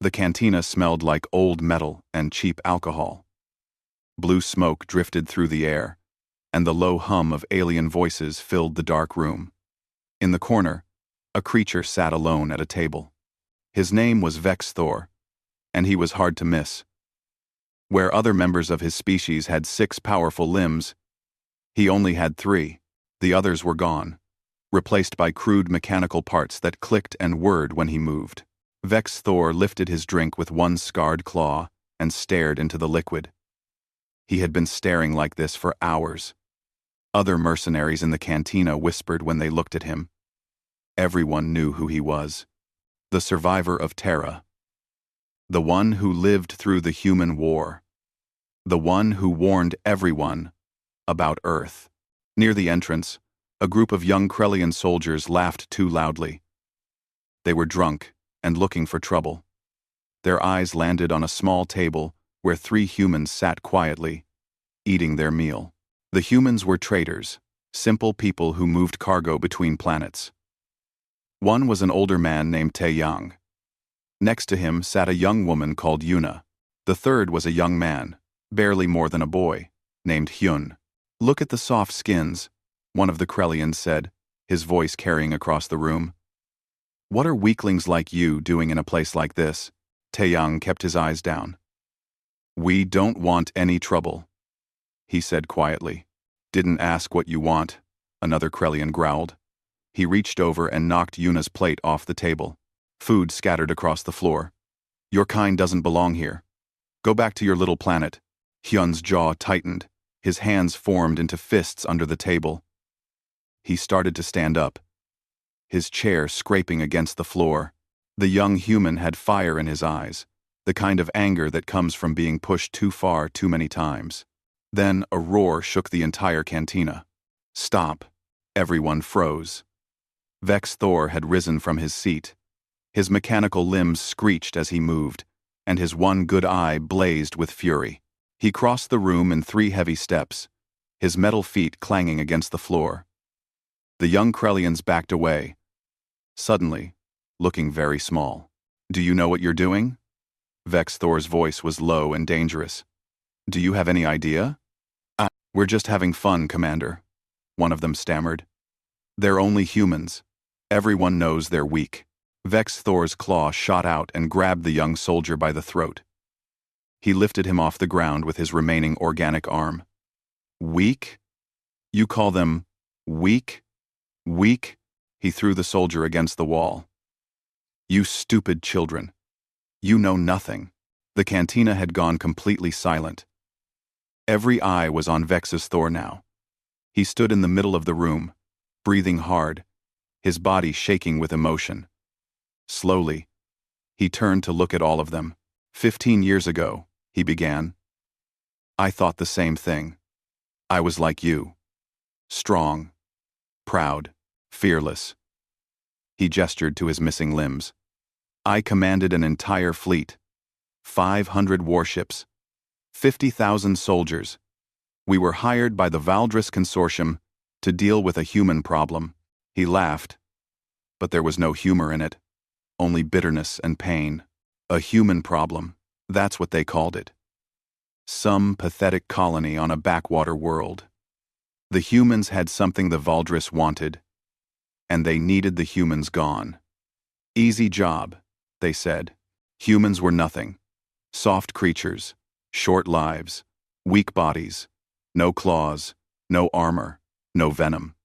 The cantina smelled like old metal and cheap alcohol. Blue smoke drifted through the air, and the low hum of alien voices filled the dark room. In the corner, a creature sat alone at a table. His name was Vex Thor, and he was hard to miss. Where other members of his species had 6 powerful limbs, he only had 3. The others were gone, replaced by crude mechanical parts that clicked and whirred when he moved. Vex Thor lifted his drink with one scarred claw and stared into the liquid. He had been staring like this for hours. Other mercenaries in the cantina whispered when they looked at him. Everyone knew who he was. The survivor of Terra. The one who lived through the human war. The one who warned everyone about Earth. Near the entrance, a group of young Krellian soldiers laughed too loudly. They were drunk and looking for trouble. Their eyes landed on a small table where 3 humans sat quietly, eating their meal. The humans were traders, simple people who moved cargo between planets. One was an older man named Taeyang. Next to him sat a young woman called Yuna. The third was a young man, barely more than a boy, named Hyun. "Look at the soft skins," one of the Krellians said, his voice carrying across the room. "What are weaklings like you doing in a place like this?" Taeyang kept his eyes down. "We don't want any trouble," he said quietly. "Didn't ask what you want," another Krellian growled. He reached over and knocked Yuna's plate off the table. Food scattered across the floor. "Your kind doesn't belong here. Go back to your little planet." Hyun's jaw tightened. His hands formed into fists under the table. He started to stand up, his chair scraping against the floor. The young human had fire in his eyes, the kind of anger that comes from being pushed too far too many times. Then a roar shook the entire cantina. "Stop!" Everyone froze. Vex Thor had risen from his seat. His mechanical limbs screeched as he moved, and his one good eye blazed with fury. He crossed the room in 3 heavy steps, his metal feet clanging against the floor. The young Krellians backed away, suddenly looking very small. "Do you know what you're doing?" Vex Thor's voice was low and dangerous. "Do you have any idea?" "We're just having fun, Commander," one of them stammered. "They're only humans. Everyone knows they're weak." Vex Thor's claw shot out and grabbed the young soldier by the throat. He lifted him off the ground with his remaining organic arm. "Weak? You call them weak? Weak?" He threw the soldier against the wall. "You stupid children. You know nothing." The cantina had gone completely silent. Every eye was on Vex's Thor now. He stood in the middle of the room, breathing hard, his body shaking with emotion. Slowly, he turned to look at all of them. 15 years ago, he began. "I thought the same thing. I was like you. Strong, proud, fearless." He gestured to his missing limbs. "I commanded an entire fleet. 500 warships. 50,000 soldiers. We were hired by the Valdris Consortium to deal with a human problem." He laughed, but there was no humor in it, only bitterness and pain. A human problem, that's what they called it. Some pathetic colony on a backwater world. The humans had something the Valdris wanted, and they needed the humans gone. "Easy job," they said. Humans were nothing. Soft creatures, short lives, weak bodies, no claws, no armor, no venom.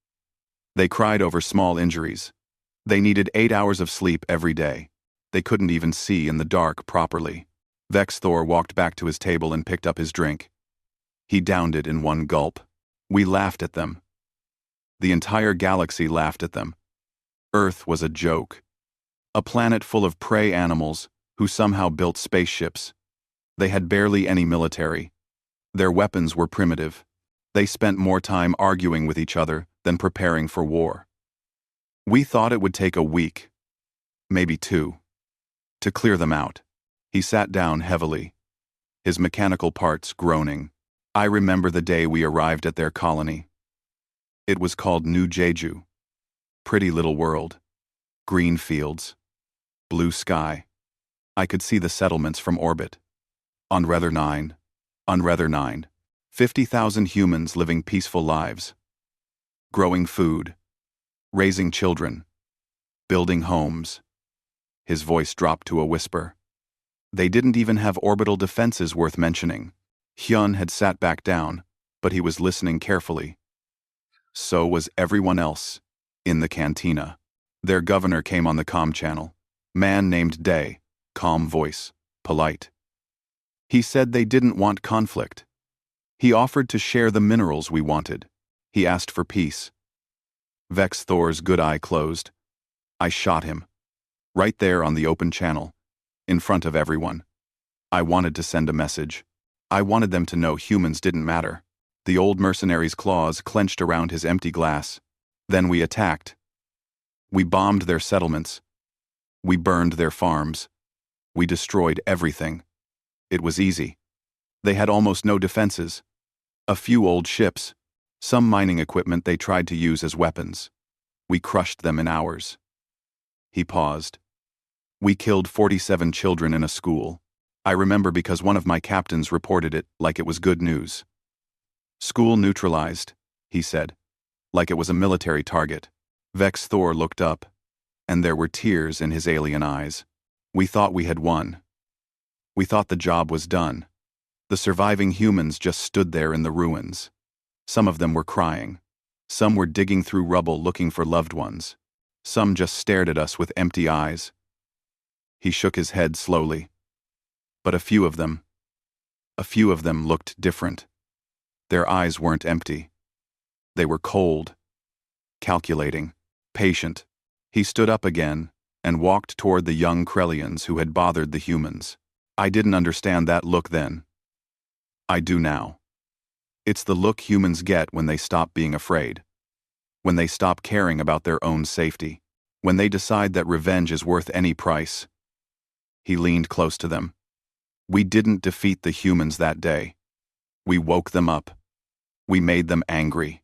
They cried over small injuries. They needed 8 hours of sleep every day. They couldn't even see in the dark properly. Vex Thor walked back to his table and picked up his drink. He downed it in one gulp. We laughed at them. The entire galaxy laughed at them. Earth was a joke. A planet full of prey animals who somehow built spaceships. They had barely any military. Their weapons were primitive. They spent more time arguing with each other than preparing for war. We thought it would take a week, maybe 2, to clear them out. He sat down heavily, his mechanical parts groaning. I remember the day we arrived at their colony. It was called New Jeju. Pretty little world. Green fields. Blue sky. I could see the settlements from orbit. On Rether 9. On Rether 9. 50,000 humans living peaceful lives. Growing food. Raising children. Building homes. His voice dropped to a whisper. They didn't even have orbital defenses worth mentioning. Hyun had sat back down, but he was listening carefully. So was everyone else. In the cantina. Their governor came on the comm channel. Man named Dae, calm voice, polite. He said they didn't want conflict. He offered to share the minerals we wanted. He asked for peace. Vex Thor's good eye closed. I shot him. Right there on the open channel. In front of everyone. I wanted to send a message. I wanted them to know humans didn't matter. The old mercenary's claws clenched around his empty glass. Then we attacked. We bombed their settlements. We burned their farms. We destroyed everything. It was easy. They had almost no defenses. A few old ships. Some mining equipment they tried to use as weapons. We crushed them in hours. He paused. We killed 47 children in a school. I remember because one of my captains reported it like it was good news. School neutralized, he said, like it was a military target. Vex Thor looked up, and there were tears in his alien eyes. We thought we had won. We thought the job was done. The surviving humans just stood there in the ruins. Some of them were crying. Some were digging through rubble looking for loved ones. Some just stared at us with empty eyes. He shook his head slowly. But a few of them looked different. Their eyes weren't empty. They were cold, calculating, patient. He stood up again and walked toward the young Krellians who had bothered the humans. I didn't understand that look then. I do now. It's the look humans get when they stop being afraid. When they stop caring about their own safety. When they decide that revenge is worth any price. He leaned close to them. We didn't defeat the humans that day. We woke them up. We made them angry.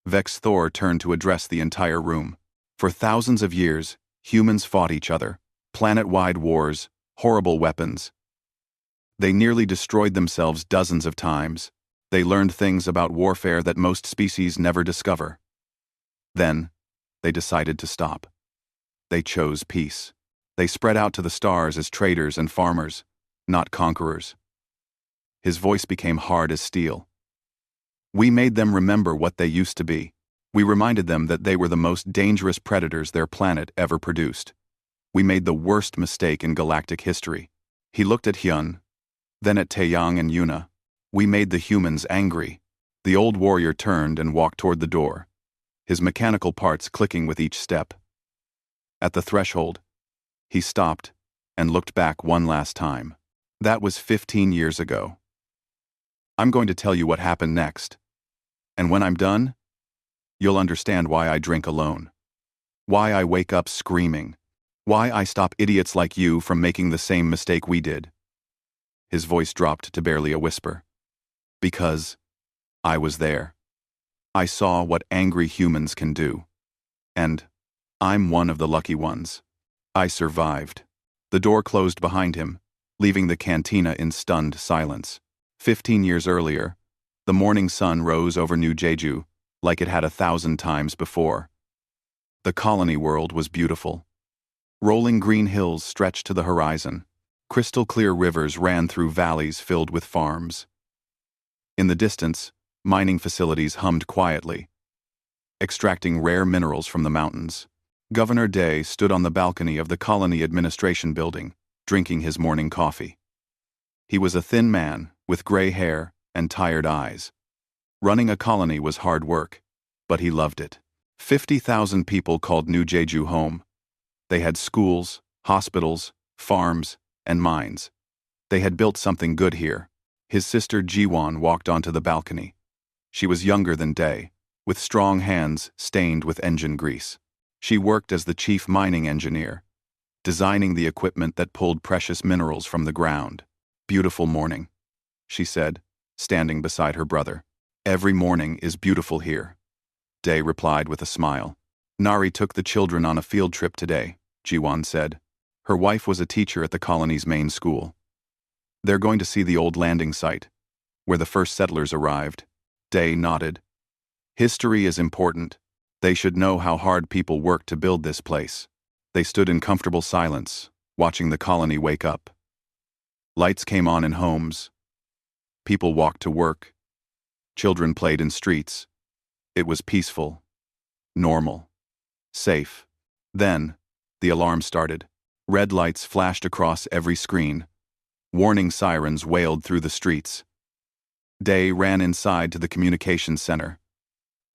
Vex Thor turned to address the entire room. For thousands of years, humans fought each other. Planet-wide wars, horrible weapons. They nearly destroyed themselves dozens of times. They learned things about warfare that most species never discover. Then, they decided to stop. They chose peace. They spread out to the stars as traders and farmers, not conquerors. His voice became hard as steel. We made them remember what they used to be. We reminded them that they were the most dangerous predators their planet ever produced. We made the worst mistake in galactic history. He looked at Hyun, then at Taeyang and Yuna. We made the humans angry. The old warrior turned and walked toward the door, his mechanical parts clicking with each step. At the threshold, he stopped and looked back one last time. That was 15 years ago. I'm going to tell you what happened next. And when I'm done, you'll understand why I drink alone. Why I wake up screaming. Why I stop idiots like you from making the same mistake we did. His voice dropped to barely a whisper. Because I was there. I saw what angry humans can do. And I'm one of the lucky ones. I survived. The door closed behind him, leaving the cantina in stunned silence. 15 years earlier, the morning sun rose over New Jeju like it had 1,000 times before. The colony world was beautiful. Rolling green hills stretched to the horizon. Crystal-clear rivers ran through valleys filled with farms. In the distance, mining facilities hummed quietly, extracting rare minerals from the mountains. Governor Dae stood on the balcony of the colony administration building, drinking his morning coffee. He was a thin man, with gray hair and tired eyes. Running a colony was hard work, but he loved it. 50,000 people called New Jeju home. They had schools, hospitals, farms, and mines. They had built something good here. His sister Jiwon walked onto the balcony. She was younger than Dae, with strong hands stained with engine grease. She worked as the chief mining engineer, designing the equipment that pulled precious minerals from the ground. Beautiful morning, she said, standing beside her brother. Every morning is beautiful here. Dae replied with a smile. Nari took the children on a field trip today, Jiwon said. Her wife was a teacher at the colony's main school. They're going to see the old landing site, where the first settlers arrived. Day nodded. History is important. They should know how hard people worked to build this place. They stood in comfortable silence, watching the colony wake up. Lights came on in homes. People walked to work. Children played in streets. It was peaceful, normal, safe. Then, the alarm started. Red lights flashed across every screen. Warning sirens wailed through the streets. Day ran inside to the communications center.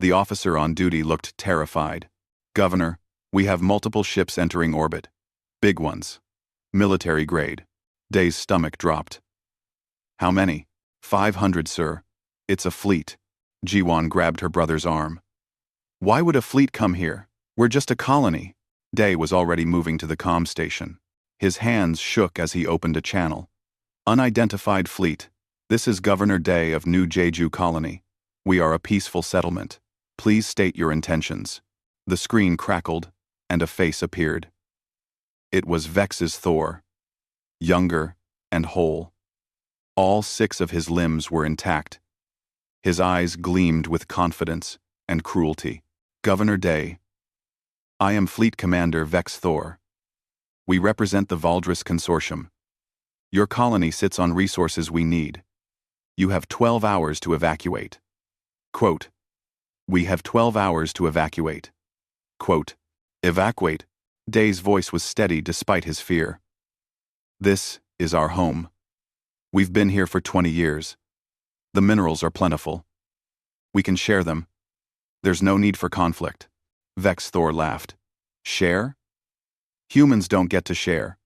The officer on duty looked terrified. "Governor, we have multiple ships entering orbit. Big ones. Military grade." Day's stomach dropped. "How many?" 500, sir. It's a fleet." Jiwon grabbed her brother's arm. "Why would a fleet come here? We're just a colony." Day was already moving to the comm station. His hands shook as he opened a channel. "Unidentified fleet. This is Governor Day of New Jeju Colony. We are a peaceful settlement. Please state your intentions." The screen crackled, and a face appeared. It was Vex's Thor. Younger and whole. All 6 of his limbs were intact. His eyes gleamed with confidence and cruelty. "Governor Day, I am Fleet Commander Vex Thor. We represent the Valdris Consortium. Your colony sits on resources we need. You have 12 hours to evacuate." Quote, "We have 12 hours to evacuate." Quote, "Evacuate?" Day's voice was steady despite his fear. "This is our home. We've been here for 20 years. The minerals are plentiful. We can share them. There's no need for conflict." Vex Thor laughed. "Share? Humans don't get to share.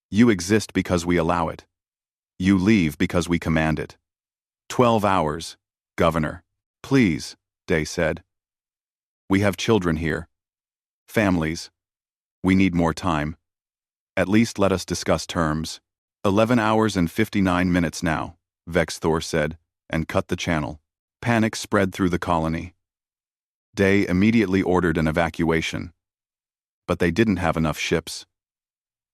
You exist because we allow it. You leave because we command it. 12 hours, Governor." "Please," Day said. "We have children here. Families. We need more time. At least let us discuss terms." 11 hours and 59 minutes now, Vex Thor said, and cut the channel. Panic spread through the colony. Day immediately ordered an evacuation. But they didn't have enough ships.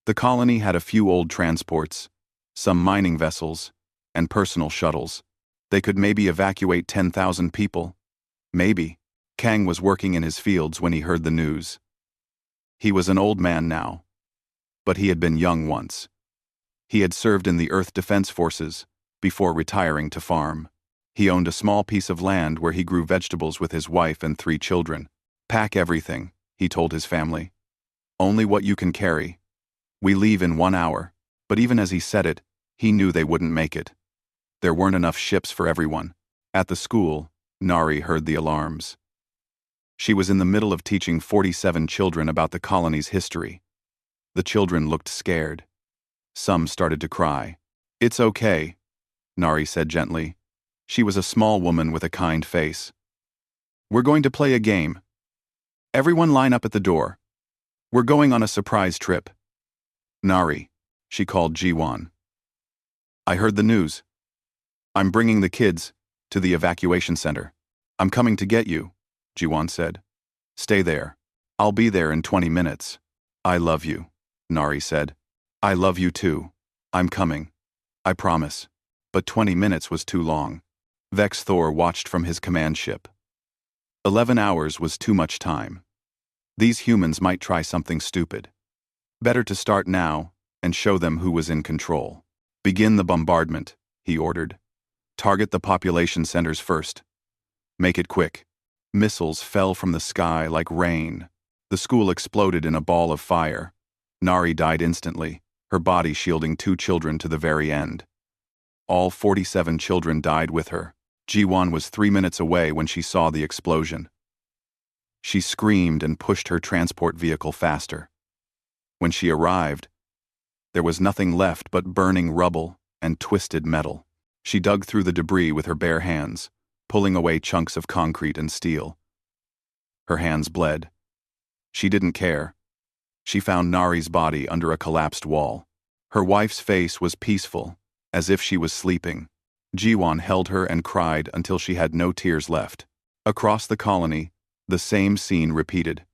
The colony had a few old transports, some mining vessels, and personal shuttles. They could maybe evacuate 10,000 people. Maybe. Kang was working in his fields when he heard the news. He was an old man now. But he had been young once. He had served in the Earth Defense Forces before retiring to farm. He owned a small piece of land where he grew vegetables with his wife and 3 children. "Pack everything," he told his family. "Only what you can carry. We leave in 1 hour." But even as he said it, he knew they wouldn't make it. There weren't enough ships for everyone. At the school, Nari heard the alarms. She was in the middle of teaching 47 children about the colony's history. The children looked scared. Some started to cry. "It's okay," Nari said gently. She was a small woman with a kind face. "We're going to play a game. Everyone line up at the door. We're going on a surprise trip." "Nari," she called Jiwon. "I heard the news. I'm bringing the kids to the evacuation center. I'm coming to get you," Jiwon said. "Stay there. I'll be there in 20 minutes. "I love you," Nari said. "I love you too. I'm coming. I promise." But 20 minutes was too long. Vex Thor watched from his command ship. 11 hours was too much time. These humans might try something stupid. Better to start now and show them who was in control. "Begin the bombardment," he ordered. "Target the population centers first. Make it quick." Missiles fell from the sky like rain. The school exploded in a ball of fire. Nari died instantly, her body shielding 2 children to the very end. All 47 children died with her. Jiwon was 3 minutes away when she saw the explosion. She screamed and pushed her transport vehicle faster. When she arrived, there was nothing left but burning rubble and twisted metal. She dug through the debris with her bare hands, pulling away chunks of concrete and steel. Her hands bled. She didn't care. She found Nari's body under a collapsed wall. Her wife's face was peaceful, as if she was sleeping. Jiwon held her and cried until she had no tears left. Across the colony, the same scene repeated.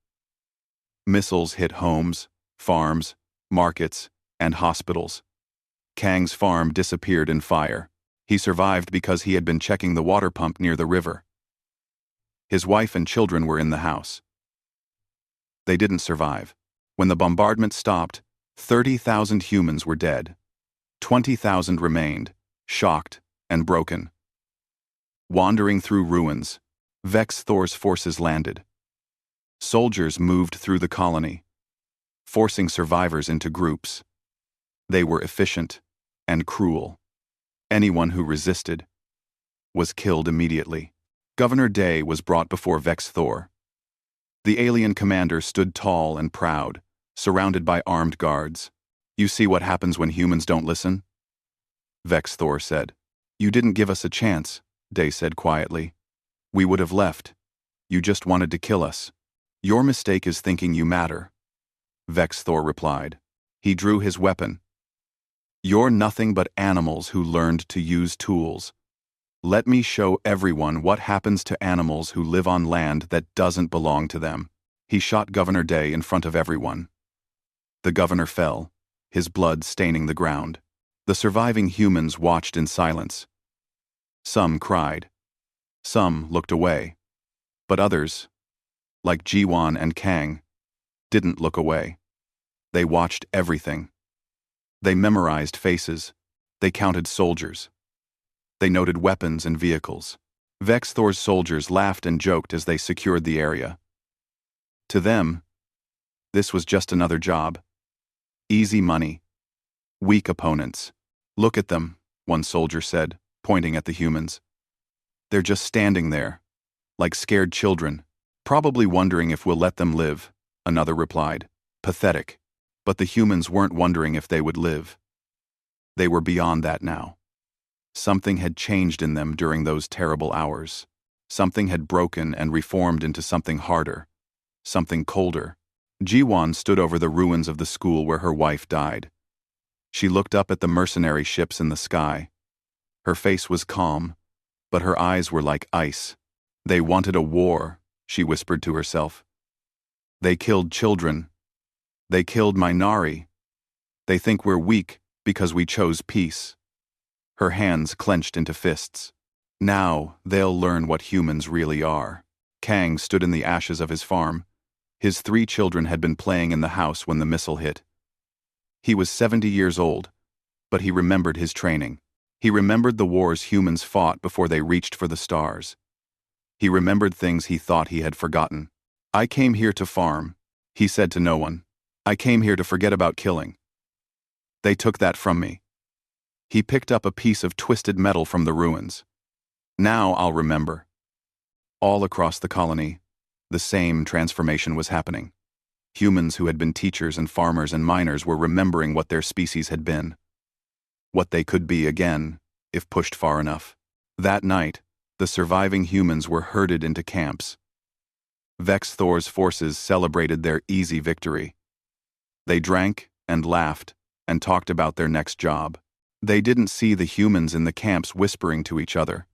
Missiles hit homes, farms, markets, and hospitals. Kang's farm disappeared in fire. He survived because he had been checking the water pump near the river. His wife and children were in the house. They didn't survive. When the bombardment stopped, 30,000 humans were dead. 20,000 remained, shocked and broken. Wandering through ruins, Vex Thor's forces landed. Soldiers moved through the colony, forcing survivors into groups. They were efficient and cruel. Anyone who resisted was killed immediately. Governor Day was brought before Vex Thor. The alien commander stood tall and proud, surrounded by armed guards. "You see what happens when humans don't listen?" Vex Thor said. "You didn't give us a chance," Day said quietly. "We would have left. You just wanted to kill us. Your mistake is thinking you matter." Vex Thor replied. He drew his weapon. "You're nothing but animals who learned to use tools. Let me show everyone what happens to animals who live on land that doesn't belong to them." He shot Governor Day in front of everyone. The governor fell, his blood staining the ground. The surviving humans watched in silence. Some cried. Some looked away. But others, like Jiwan and Kang, didn't look away. They watched everything. They memorized faces. They counted soldiers. They noted weapons and vehicles. Vex Thor's soldiers laughed and joked as they secured the area. To them, this was just another job. Easy money. Weak opponents. "Look at them," one soldier said, pointing at the humans. "They're just standing there, like scared children, probably wondering if we'll let them live," another replied. Pathetic. But the humans weren't wondering if they would live. They were beyond that now. Something had changed in them during those terrible hours. Something had broken and reformed into something harder, something colder. Jiwan stood over the ruins of the school where her wife died. She looked up at the mercenary ships in the sky. Her face was calm, but her eyes were like ice. "They wanted a war," she whispered to herself. "They killed children. They killed my Nari. They think we're weak because we chose peace." Her hands clenched into fists. Now they'll learn what humans really are. Kang stood in the ashes of his farm. His 3 children had been playing in the house when the missile hit. He was 70 years old, but he remembered his training. He remembered the wars humans fought before they reached for the stars. He remembered things he thought he had forgotten. "I came here to farm," he said to no one. "I came here to forget about killing. They took that from me." He picked up a piece of twisted metal from the ruins. "Now I'll remember." All across the colony, the same transformation was happening. Humans who had been teachers and farmers and miners were remembering what their species had been. What they could be again, if pushed far enough. That night, the surviving humans were herded into camps. Vex Thor's forces celebrated their easy victory. They drank and laughed and talked about their next job. They didn't see the humans in the camps whispering to each other.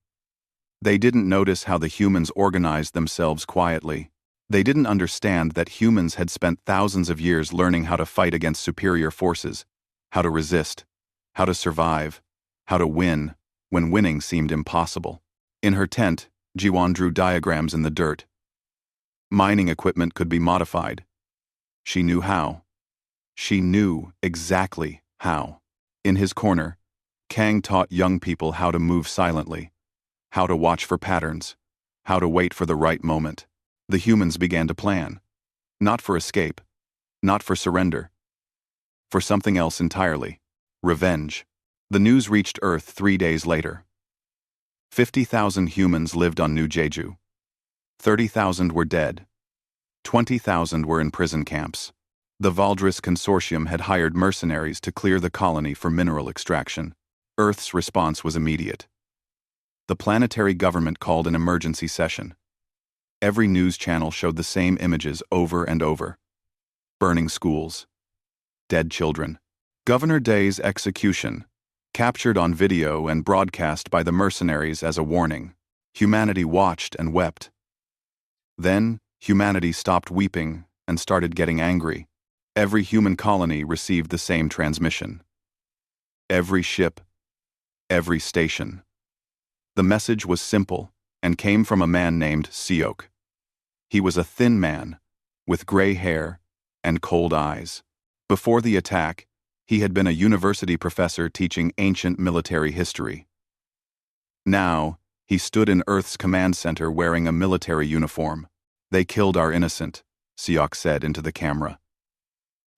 They didn't notice how the humans organized themselves quietly. They didn't understand that humans had spent thousands of years learning how to fight against superior forces, how to resist, how to survive, how to win, when winning seemed impossible. In her tent, Jiwan drew diagrams in the dirt. Mining equipment could be modified. She knew how. She knew exactly how. In his corner, Kang taught young people how to move silently, how to watch for patterns, how to wait for the right moment. The humans began to plan. Not for escape, not for surrender. For something else entirely. Revenge. The news reached Earth 3 days later. 50,000 humans lived on New Jeju. 30,000 were dead. 20,000 were in prison camps. The Valdris Consortium had hired mercenaries to clear the colony for mineral extraction. Earth's response was immediate. The planetary government called an emergency session. Every news channel showed the same images over and over. Burning schools. Dead children. Governor Day's execution, captured on video and broadcast by the mercenaries as a warning. Humanity watched and wept. Then, humanity stopped weeping and started getting angry. Every human colony received the same transmission. Every ship, every station. The message was simple and came from a man named Seok. He was a thin man, with gray hair and cold eyes. Before the attack, he had been a university professor teaching ancient military history. Now, he stood in Earth's command center wearing a military uniform. "They killed our innocent," Seok said into the camera.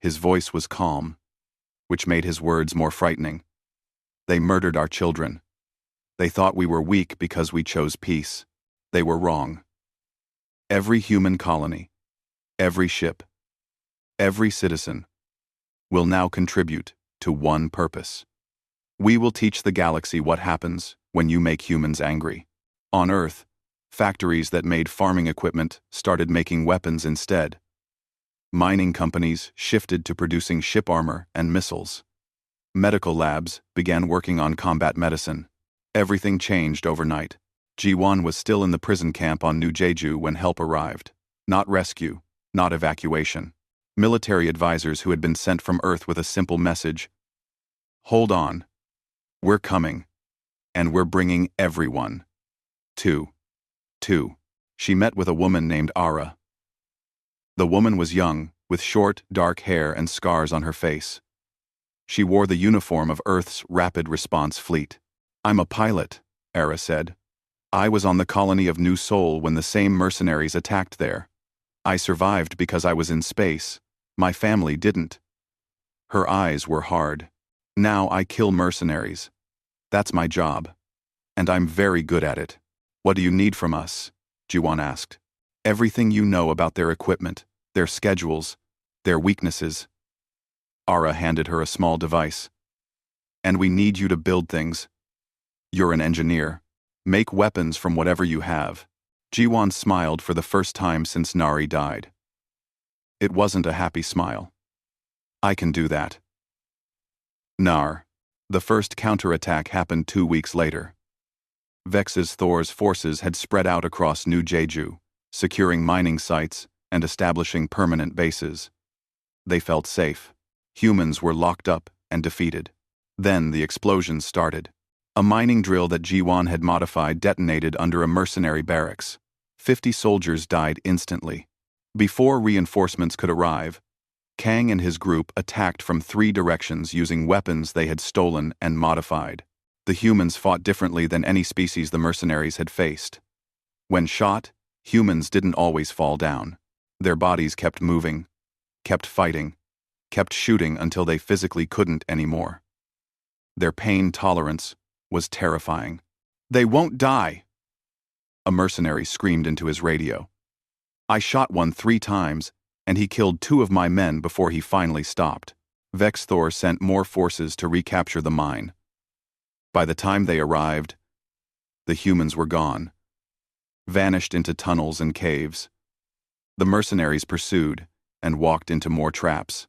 His voice was calm, which made his words more frightening. "They murdered our children. They thought we were weak because we chose peace. They were wrong. Every human colony, every ship, every citizen will now contribute to one purpose. We will teach the galaxy what happens when you make humans angry." On Earth, factories that made farming equipment started making weapons instead. Mining companies shifted to producing ship armor and missiles. Medical labs began working on combat medicine. Everything changed overnight. Ji-won was still in the prison camp on New Jeju when help arrived. Not rescue, not evacuation. Military advisors who had been sent from Earth with a simple message: "Hold on. We're coming. And we're bringing everyone." 2. She met with a woman named Ara. The woman was young, with short, dark hair and scars on her face. She wore the uniform of Earth's Rapid Response Fleet. "I'm a pilot," Ara said. "I was on the colony of New Seoul when the same mercenaries attacked there. I survived because I was in space. My family didn't." Her eyes were hard. "Now I kill mercenaries. That's my job. And I'm very good at it." "What do you need from us?" Ji-won asked. "Everything you know about their equipment, their schedules, their weaknesses." Ara handed her a small device. "And we need you to build things. You're an engineer. Make weapons from whatever you have." Ji-won smiled for the first time since Nari died. It wasn't a happy smile. "I can do that." The first counterattack happened 2 weeks later. Vex's Thor's forces had spread out across New Jeju, securing mining sites and establishing permanent bases. They felt safe. Humans were locked up and defeated. Then the explosions started. A mining drill that Ji-won had modified detonated under a mercenary barracks. 50 soldiers died instantly. Before reinforcements could arrive, Kang and his group attacked from 3 directions using weapons they had stolen and modified. The humans fought differently than any species the mercenaries had faced. When shot, humans didn't always fall down. Their bodies kept moving, kept fighting, kept shooting until they physically couldn't anymore. Their pain tolerance was terrifying. "They won't die!" A mercenary screamed into his radio. "I shot one 3 times, and he killed 2 of my men before he finally stopped." Vex Thor sent more forces to recapture the mine. By the time they arrived, the humans were gone, vanished into tunnels and caves. The mercenaries pursued and walked into more traps.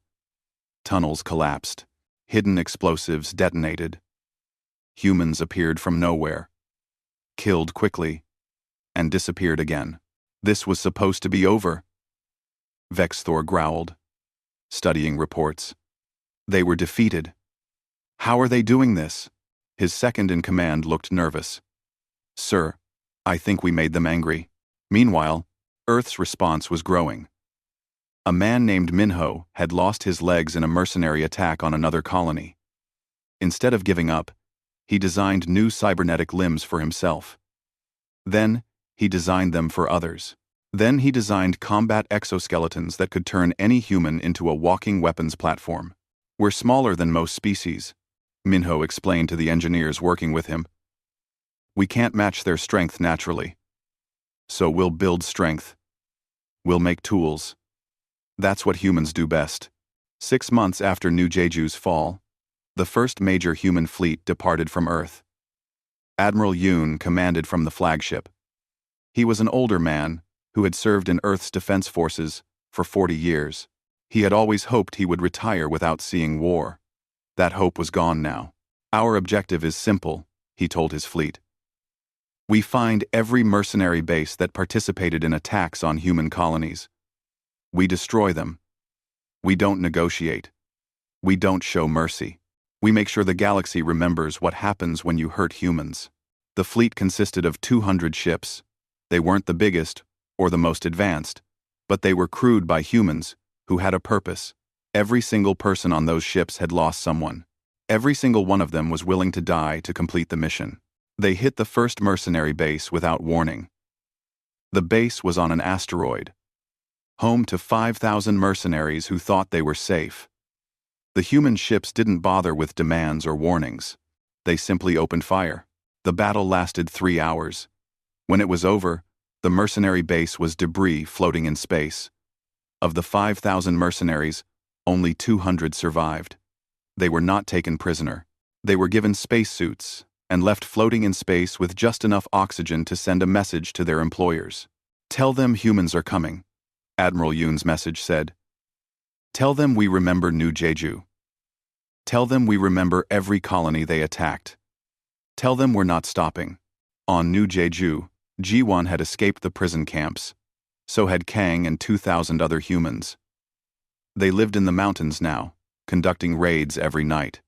Tunnels collapsed. Hidden explosives detonated. Humans appeared from nowhere, killed quickly, and disappeared again. This was supposed to be over. Vex Thor growled, studying reports. They were defeated. "How are they doing this?" His second-in-command looked nervous. "Sir, I think we made them angry." Meanwhile, Earth's response was growing. A man named Minho had lost his legs in a mercenary attack on another colony. Instead of giving up, he designed new cybernetic limbs for himself. Then, he designed them for others. Then he designed combat exoskeletons that could turn any human into a walking weapons platform. "We're smaller than most species," Minho explained to the engineers working with him. "We can't match their strength naturally. So we'll build strength. We'll make tools. That's what humans do best." 6 months after New Jeju's fall, the first major human fleet departed from Earth. Admiral Yoon commanded from the flagship. He was an older man who had served in Earth's defense forces for 40 years. He had always hoped he would retire without seeing war. That hope was gone now. "Our objective is simple," he told his fleet. "We find every mercenary base that participated in attacks on human colonies. We destroy them. We don't negotiate. We don't show mercy. We make sure the galaxy remembers what happens when you hurt humans. The fleet consisted of 200 ships. They weren't the biggest or the most advanced, but they were crewed by humans who had a purpose. Every single person on those ships had lost someone. Every single one of them was willing to die to complete the mission. They hit the first mercenary base without warning. The base was on an asteroid, home to 5,000 mercenaries who thought they were safe. The human ships didn't bother with demands or warnings. They simply opened fire. The battle lasted 3 hours. When it was over, the mercenary base was debris floating in space. Of the 5,000 mercenaries, only 200 survived. They were not taken prisoner. They were given spacesuits and left floating in space with just enough oxygen to send a message to their employers. "Tell them humans are coming," Admiral Yoon's message said. "Tell them we remember New Jeju. Tell them we remember every colony they attacked. Tell them we're not stopping." On New Jeju, Ji-won had escaped the prison camps. So had Kang and 2,000 other humans. They lived in the mountains now, conducting raids every night.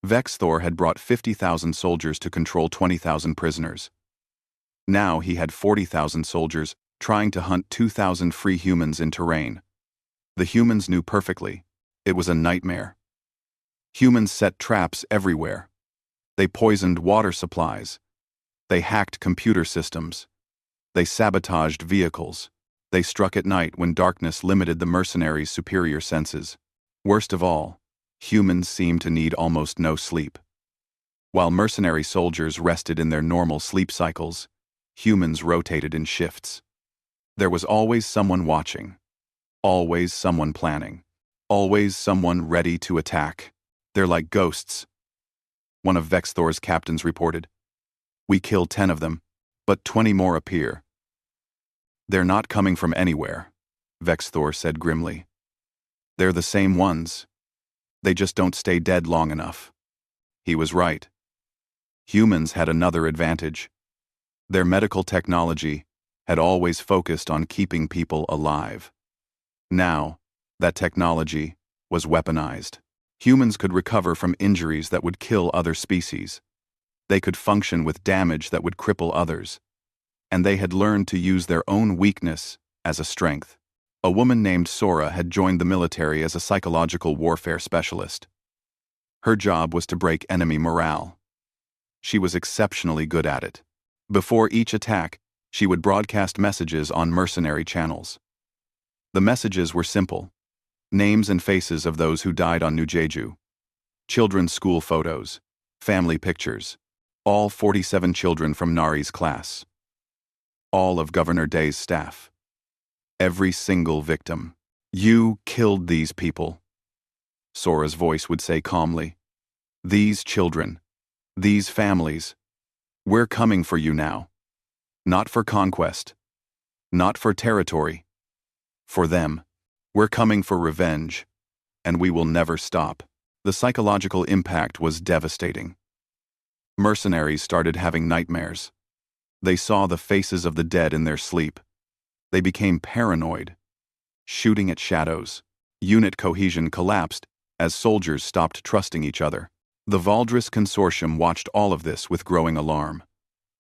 Vexthor had brought 50,000 soldiers to control 20,000 prisoners. Now he had 40,000 soldiers trying to hunt 2,000 free humans in terrain. The humans knew perfectly. It was a nightmare. Humans set traps everywhere. They poisoned water supplies. They hacked computer systems. They sabotaged vehicles. They struck at night when darkness limited the mercenaries' superior senses. Worst of all, humans seemed to need almost no sleep. While mercenary soldiers rested in their normal sleep cycles, humans rotated in shifts. There was always someone watching. Always someone planning. Always someone ready to attack. "They're like ghosts," one of Vexthor's captains reported. "We kill 10 of them, but 20 more appear." "They're not coming from anywhere," Vexthor said grimly. "They're the same ones. They just don't stay dead long enough." He was right. Humans had another advantage. Their medical technology had always focused on keeping people alive. Now, that technology was weaponized. Humans could recover from injuries that would kill other species. They could function with damage that would cripple others. And they had learned to use their own weakness as a strength. A woman named Sora had joined the military as a psychological warfare specialist. Her job was to break enemy morale. She was exceptionally good at it. Before each attack, she would broadcast messages on mercenary channels. The messages were simple: names and faces of those who died on New Jeju, children's school photos, family pictures, all 47 children from Nari's class, all of Governor Day's staff. Every single victim. "You killed these people," Sora's voice would say calmly. "These children. These families. We're coming for you now. Not for conquest. Not for territory. For them. We're coming for revenge. And we will never stop." The psychological impact was devastating. Mercenaries started having nightmares. They saw the faces of the dead in their sleep. They became paranoid, shooting at shadows. Unit cohesion collapsed as soldiers stopped trusting each other. The Valdris Consortium watched all of this with growing alarm.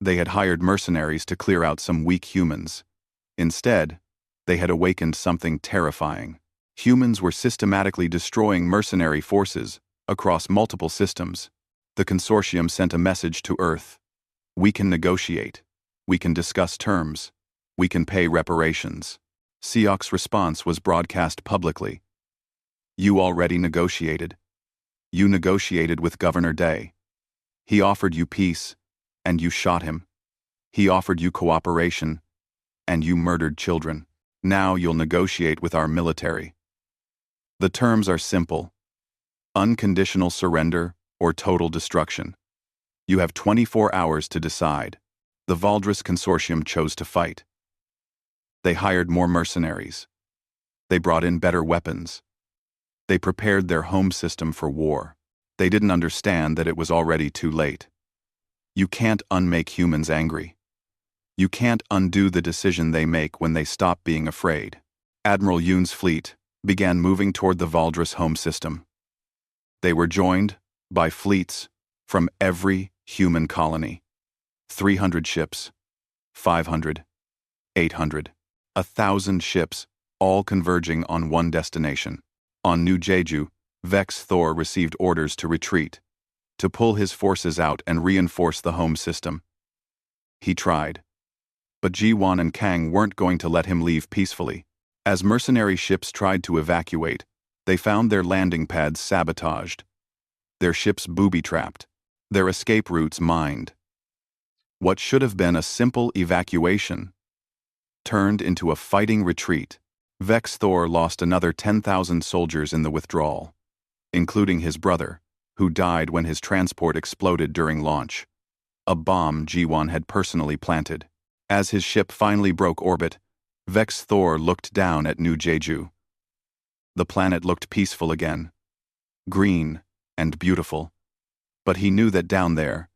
They had hired mercenaries to clear out some weak humans. Instead, they had awakened something terrifying. Humans were systematically destroying mercenary forces across multiple systems. The consortium sent a message to Earth: "We can negotiate. We can discuss terms. We can pay reparations." Seok's response was broadcast publicly. "You already negotiated. You negotiated with Governor Day. He offered you peace, and you shot him. He offered you cooperation, and you murdered children. Now you'll negotiate with our military. The terms are simple: unconditional surrender or total destruction. You have 24 hours to decide." The Valdris Consortium chose to fight. They hired more mercenaries. They brought in better weapons. They prepared their home system for war. They didn't understand that it was already too late. You can't unmake humans angry. You can't undo the decision they make when they stop being afraid. Admiral Yoon's fleet, began moving toward the Valdris home system. They were joined by fleets from every human colony. 300 ships, 500, 800, 1,000 ships, all converging on one destination. On New Jeju, Vex Thor received orders to retreat, to pull his forces out and reinforce the home system. He tried. But Ji-won and Kang weren't going to let him leave peacefully. As mercenary ships tried to evacuate, they found their landing pads sabotaged, their ships booby-trapped, their escape routes mined. What should have been a simple evacuation turned into a fighting retreat. Vex Thor lost another 10,000 soldiers in the withdrawal, including his brother, who died when his transport exploded during launch. A bomb Ji-won had personally planted. As his ship finally broke orbit, Vex Thor looked down at New Jeju. The planet looked peaceful again, green and beautiful. But he knew that down there,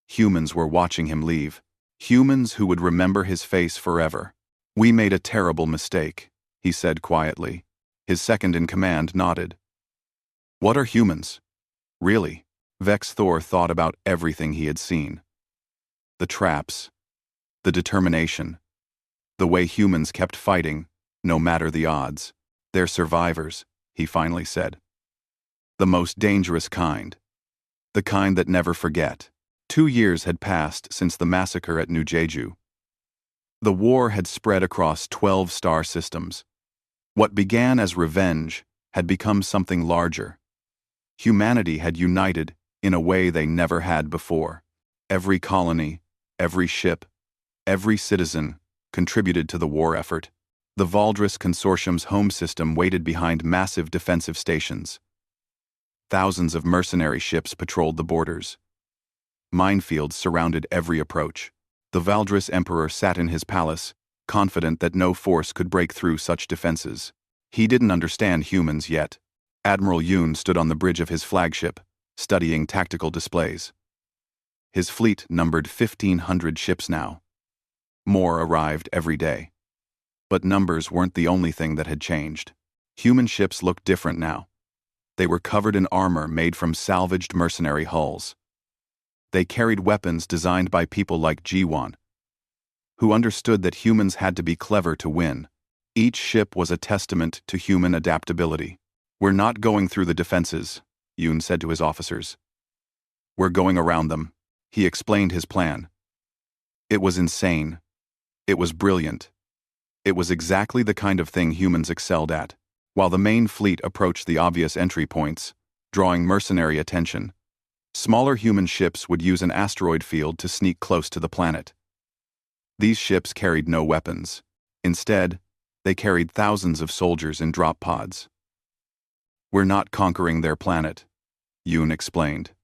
humans were watching him leave. Humans who would remember his face forever. "We made a terrible mistake," he said quietly. His second-in-command nodded. "What are humans? Really?" Vex Thor thought about everything he had seen. The traps, the determination, the way humans kept fighting, no matter the odds. "They're survivors," he finally said. "The most dangerous kind. The kind that never forget." 2 years had passed since the massacre at New Jeju. The war had spread across 12 star systems. What began as revenge had become something larger. Humanity had united in a way they never had before. Every colony, every ship, every citizen contributed to the war effort. The Valdris Consortium's home system waited behind massive defensive stations. Thousands of mercenary ships patrolled the borders. Minefields surrounded every approach. The Valdris Emperor sat in his palace, confident that no force could break through such defenses. He didn't understand humans yet. Admiral Yoon stood on the bridge of his flagship, studying tactical displays. His fleet numbered 1,500 ships now. More arrived every day. But numbers weren't the only thing that had changed. Human ships looked different now. They were covered in armor made from salvaged mercenary hulls. They carried weapons designed by people like Ji-won, who understood that humans had to be clever to win. Each ship was a testament to human adaptability. "We're not going through the defenses," Yoon said to his officers. "We're going around them." He explained his plan. It was insane. It was brilliant. It was exactly the kind of thing humans excelled at. While the main fleet approached the obvious entry points, drawing mercenary attention, smaller human ships would use an asteroid field to sneak close to the planet. These ships carried no weapons. Instead, they carried thousands of soldiers in drop pods. "We're not conquering their planet," Yoon explained.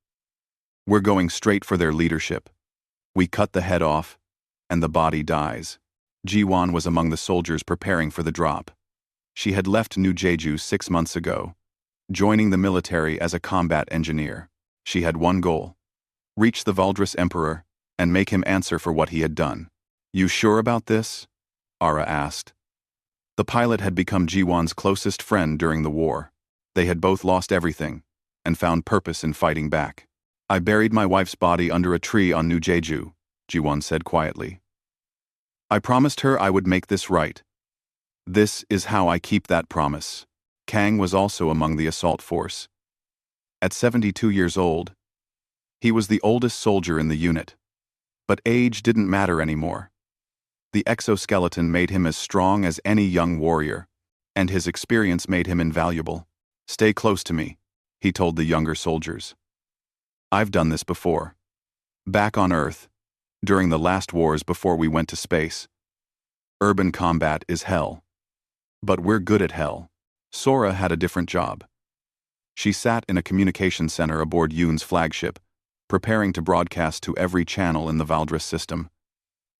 "We're going straight for their leadership. We cut the head off, and the body dies." Ji-won was among the soldiers preparing for the drop. She had left New Jeju 6 months ago, joining the military as a combat engineer. She had one goal: reach the Valdris Emperor and make him answer for what he had done. "You sure about this?" Ara asked. The pilot had become Ji-won's closest friend during the war. They had both lost everything and found purpose in fighting back. "I buried my wife's body under a tree on New Jeju," Ji-won said quietly. "I promised her I would make this right. This is how I keep that promise." Kang was also among the assault force. At 72 years old, he was the oldest soldier in the unit. But age didn't matter anymore. The exoskeleton made him as strong as any young warrior, and his experience made him invaluable. "Stay close to me," he told the younger soldiers. "I've done this before. Back on Earth, during the last wars before we went to space. Urban combat is hell. But we're good at hell." Sora had a different job. She sat in a communication center aboard Yoon's flagship, preparing to broadcast to every channel in the Valdris system.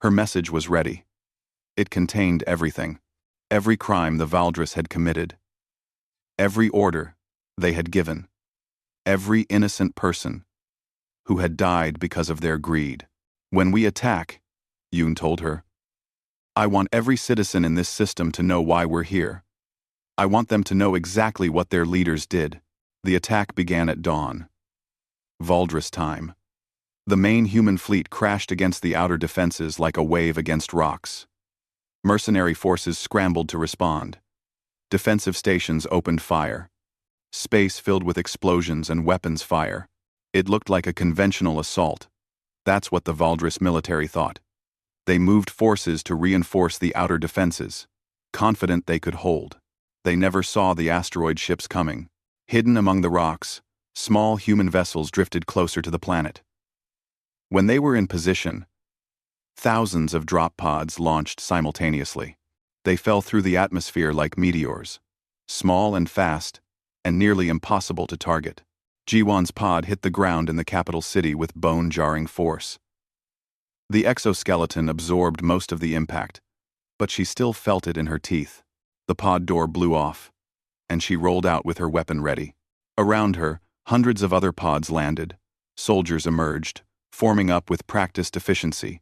Her message was ready. It contained everything. Every crime the Valdris had committed. Every order they had given. Every innocent person who had died because of their greed. "When we attack," Yoon told her, "I want every citizen in this system to know why we're here. I want them to know exactly what their leaders did. The attack began at dawn. Valdris time. The main human fleet crashed against the outer defenses like a wave against rocks. Mercenary forces scrambled to respond. Defensive stations opened fire. Space filled with explosions and weapons fire. It looked like a conventional assault. That's what the Valdris military thought. They moved forces to reinforce the outer defenses, confident they could hold. They never saw the asteroid ships coming. Hidden among the rocks, small human vessels drifted closer to the planet. When they were in position, thousands of drop pods launched simultaneously. They fell through the atmosphere like meteors, small and fast, and nearly impossible to target. Jiwan's pod hit the ground in the capital city with bone-jarring force. The exoskeleton absorbed most of the impact, but she still felt it in her teeth. The pod door blew off, and she rolled out with her weapon ready. Around her, hundreds of other pods landed. Soldiers emerged, forming up with practiced efficiency.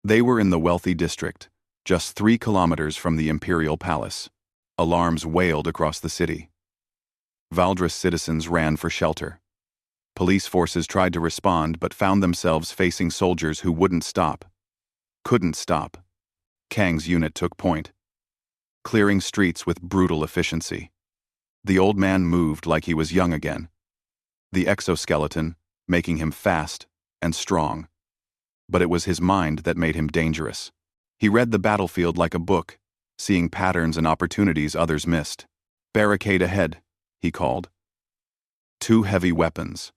They were in the wealthy district, just 3 kilometers from the Imperial Palace. Alarms wailed across the city. Valdris citizens ran for shelter. Police forces tried to respond but found themselves facing soldiers who wouldn't stop. Couldn't stop. Kang's unit took point, clearing streets with brutal efficiency. The old man moved like he was young again. The exoskeleton, making him fast and strong. But it was his mind that made him dangerous. He read the battlefield like a book, seeing patterns and opportunities others missed. "Barricade ahead," he called. 2 heavy weapons.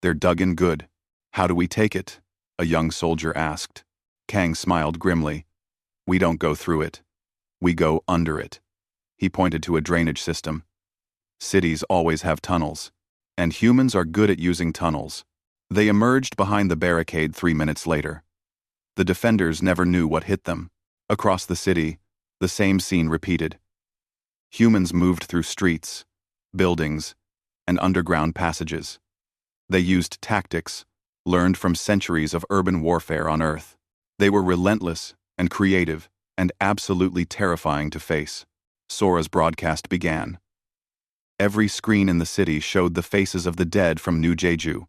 "They're dug in good. How do we take it?" a young soldier asked. Kang smiled grimly. "We don't go through it. We go under it." He pointed to a drainage system. Cities always have tunnels, and humans are good at using tunnels. They emerged behind the barricade 3 minutes later. The defenders never knew what hit them. Across the city, the same scene repeated. Humans moved through streets, buildings, and underground passages. They used tactics learned from centuries of urban warfare on Earth. They were relentless and creative and absolutely terrifying to face. Sora's broadcast began. Every screen in the city showed the faces of the dead from New Jeju.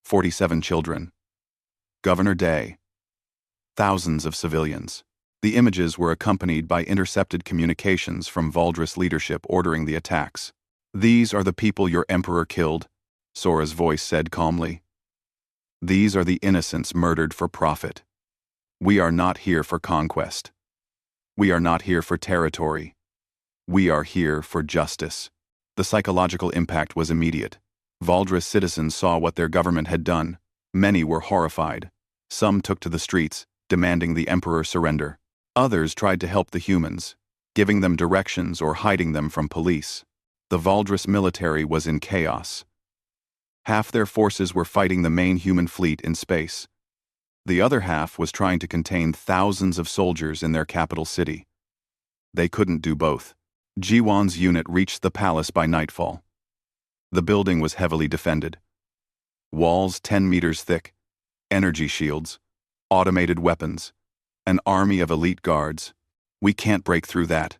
47 children. Governor Day. Thousands of civilians. The images were accompanied by intercepted communications from Valdris leadership ordering the attacks. "These are the people your emperor killed," Sora's voice said calmly. "These are the innocents murdered for profit. We are not here for conquest. We are not here for territory. We are here for justice." The psychological impact was immediate. Valdris citizens saw what their government had done. Many were horrified. Some took to the streets, demanding the emperor surrender. Others tried to help the humans, giving them directions or hiding them from police. The Valdris military was in chaos. Half their forces were fighting the main human fleet in space. The other half was trying to contain thousands of soldiers in their capital city. They couldn't do both. Jiwan's unit reached the palace by nightfall. The building was heavily defended. Walls 10 meters thick, energy shields, automated weapons, an army of elite guards. "We can't break through that,"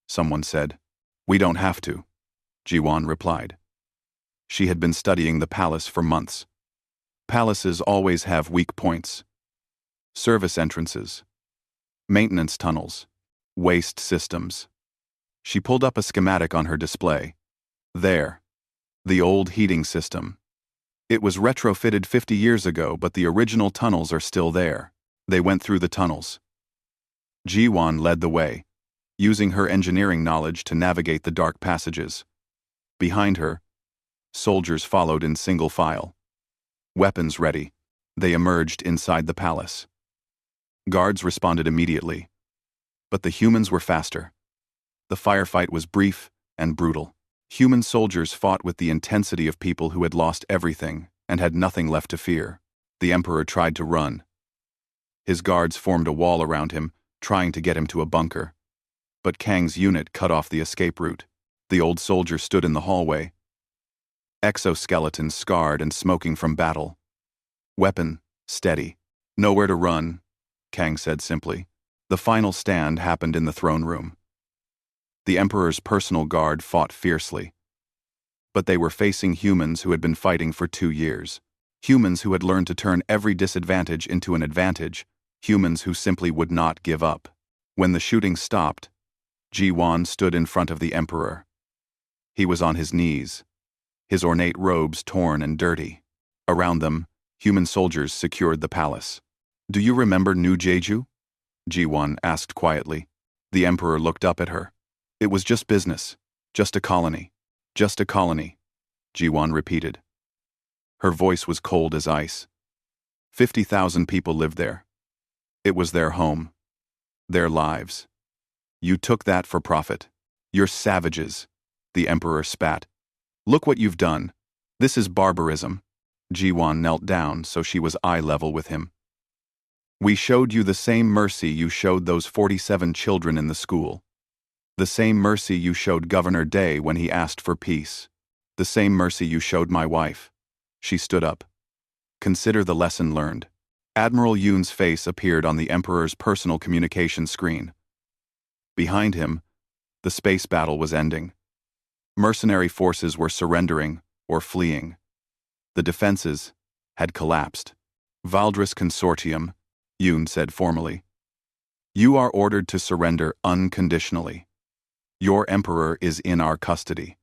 someone said. "We don't have to," Jiwan replied. She had been studying the palace for months. Palaces always have weak points. Service entrances, maintenance tunnels, waste systems. She pulled up a schematic on her display. There, the old heating system. It was retrofitted 50 years ago, but the original tunnels are still there. They went through the tunnels. Jiwan led the way, using her engineering knowledge to navigate the dark passages. Behind her, soldiers followed in single file. Weapons ready, they emerged inside the palace. Guards responded immediately. But the humans were faster. The firefight was brief and brutal. Human soldiers fought with the intensity of people who had lost everything and had nothing left to fear. The emperor tried to run. His guards formed a wall around him, trying to get him to a bunker. But Kang's unit cut off the escape route. The old soldier stood in the hallway, exoskeleton scarred and smoking from battle. Weapon steady. "Nowhere to run," Kang said simply. The final stand happened in the throne room. The Emperor's personal guard fought fiercely. But they were facing humans who had been fighting for 2 years. Humans who had learned to turn every disadvantage into an advantage. Humans who simply would not give up. When the shooting stopped, Ji-Wan stood in front of the Emperor. He was on his knees, his ornate robes torn and dirty. Around them, human soldiers secured the palace. "Do you remember New Jeju?" Ji-Wan asked quietly. The Emperor looked up at her. "It was just business. Just a colony. Just a colony," Ji-Wan repeated. Her voice was cold as ice. 50,000 people lived there. It was their home. Their lives. "You took that for profit. You're savages," the Emperor spat. "Look what you've done. This is barbarism." Ji-Wan knelt down so she was eye level with him. "We showed you the same mercy you showed those 47 children in the school. The same mercy you showed Governor Day when he asked for peace. The same mercy you showed my wife." She stood up. "Consider the lesson learned." Admiral Yoon's face appeared on the Emperor's personal communication screen. Behind him, the space battle was ending. Mercenary forces were surrendering or fleeing. The defenses had collapsed. "Valdris Consortium," Yoon said formally. "You are ordered to surrender unconditionally. Your Emperor is in our custody.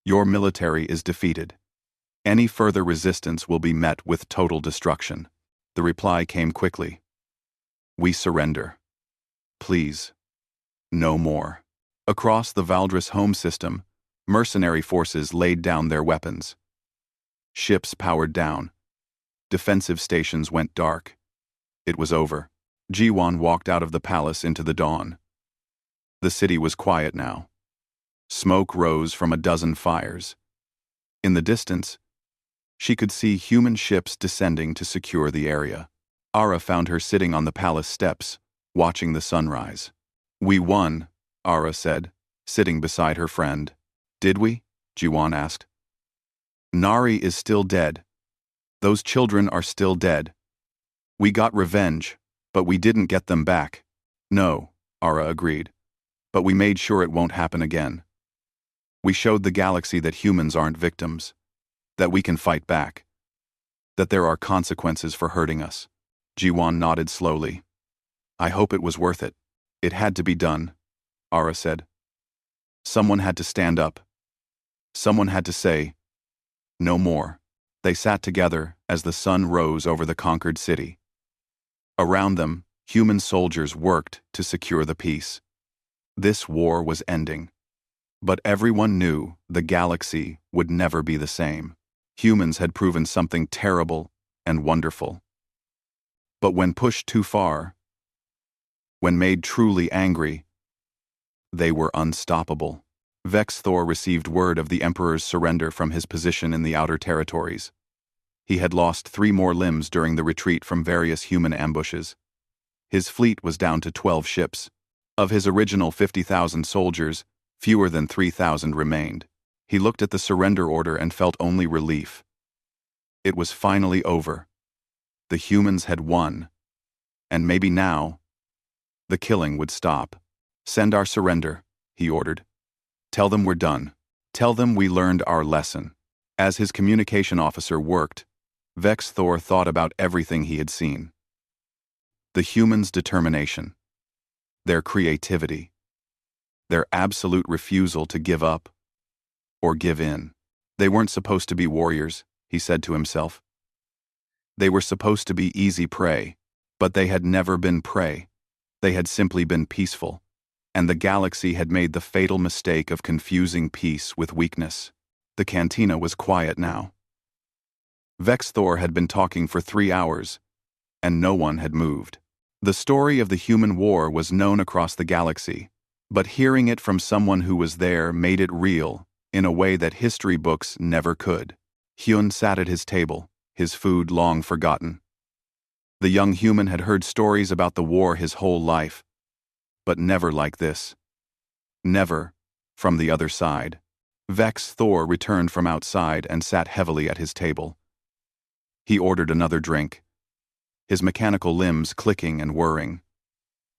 Your military is defeated. Any further resistance will be met with total destruction." The reply came quickly. "We surrender. Please. No more." Across the Valdris home system, mercenary forces laid down their weapons. Ships powered down. Defensive stations went dark. It was over. Ji-Wan walked out of the palace into the dawn. The city was quiet now. Smoke rose from a dozen fires. In the distance, she could see human ships descending to secure the area. Ara found her sitting on the palace steps, watching the sunrise. "We won," Ara said, sitting beside her friend. "Did we?" Ji-Wan asked. "Nari is still dead. Those children are still dead. We got revenge, but we didn't get them back." "No," Ara agreed. "But we made sure it won't happen again. We showed the galaxy that humans aren't victims, that we can fight back, that there are consequences for hurting us." Ji-Wan nodded slowly. "I hope it was worth it. It had to be done," Ara said. "Someone had to stand up. Someone had to say, 'No more.'" They sat together as the sun rose over the conquered city. Around them, human soldiers worked to secure the peace. This war was ending. But everyone knew the galaxy would never be the same. Humans had proven something terrible and wonderful. But when pushed too far, when made truly angry, they were unstoppable. Vex Thor received word of the Emperor's surrender from his position in the outer territories. He had lost 3 more limbs during the retreat from various human ambushes. His fleet was down to 12 ships. Of his original 50,000 soldiers, fewer than 3,000 remained. He looked at the surrender order and felt only relief. It was finally over. The humans had won. And maybe now, the killing would stop. "Send our surrender," he ordered. "Tell them we're done. Tell them we learned our lesson." As his communication officer worked, Vex Thor thought about everything he had seen. The humans' determination, their creativity, their absolute refusal to give up or give in. They weren't supposed to be warriors, he said to himself. They were supposed to be easy prey, but they had never been prey. They had simply been peaceful, and the galaxy had made the fatal mistake of confusing peace with weakness. The cantina was quiet now. Vex Thor had been talking for 3 hours, and no one had moved. The story of the human war was known across the galaxy, but hearing it from someone who was there made it real in a way that history books never could. Hyun sat at his table, his food long forgotten. The young human had heard stories about the war his whole life, but never like this. Never from the other side. Vex Thor returned from outside and sat heavily at his table. He ordered another drink, his mechanical limbs clicking and whirring.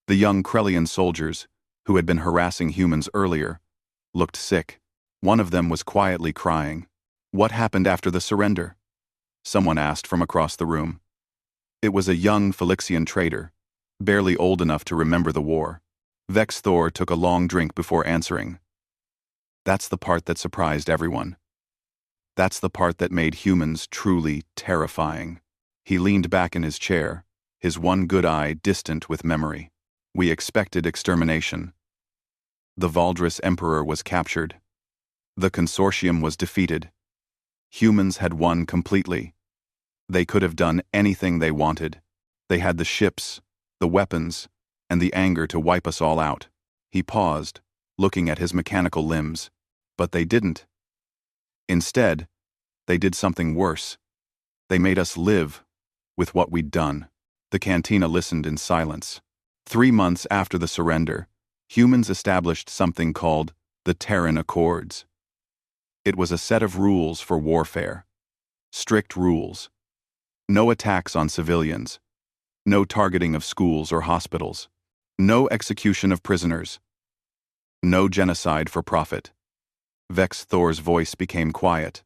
The young Krellian soldiers, who had been harassing humans earlier, looked sick. One of them was quietly crying. "What happened after the surrender?" someone asked from across the room. It was a young Felixian trader, barely old enough to remember the war. Vex Thor took a long drink before answering. That's the part that surprised everyone. That's the part that made humans truly terrifying. He leaned back in his chair, his one good eye distant with memory. We expected extermination. The Valdris Emperor was captured. The consortium was defeated. Humans had won completely. They could have done anything they wanted. They had the ships, the weapons, and the anger to wipe us all out. He paused, looking at his mechanical limbs. But they didn't. Instead, they did something worse. They made us live with what we'd done. The cantina listened in silence. 3 months after the surrender, humans established something called the Terran Accords. It was a set of rules for warfare. Strict rules. No attacks on civilians. No targeting of schools or hospitals. No execution of prisoners. No genocide for profit. Vex Thor's voice became quiet.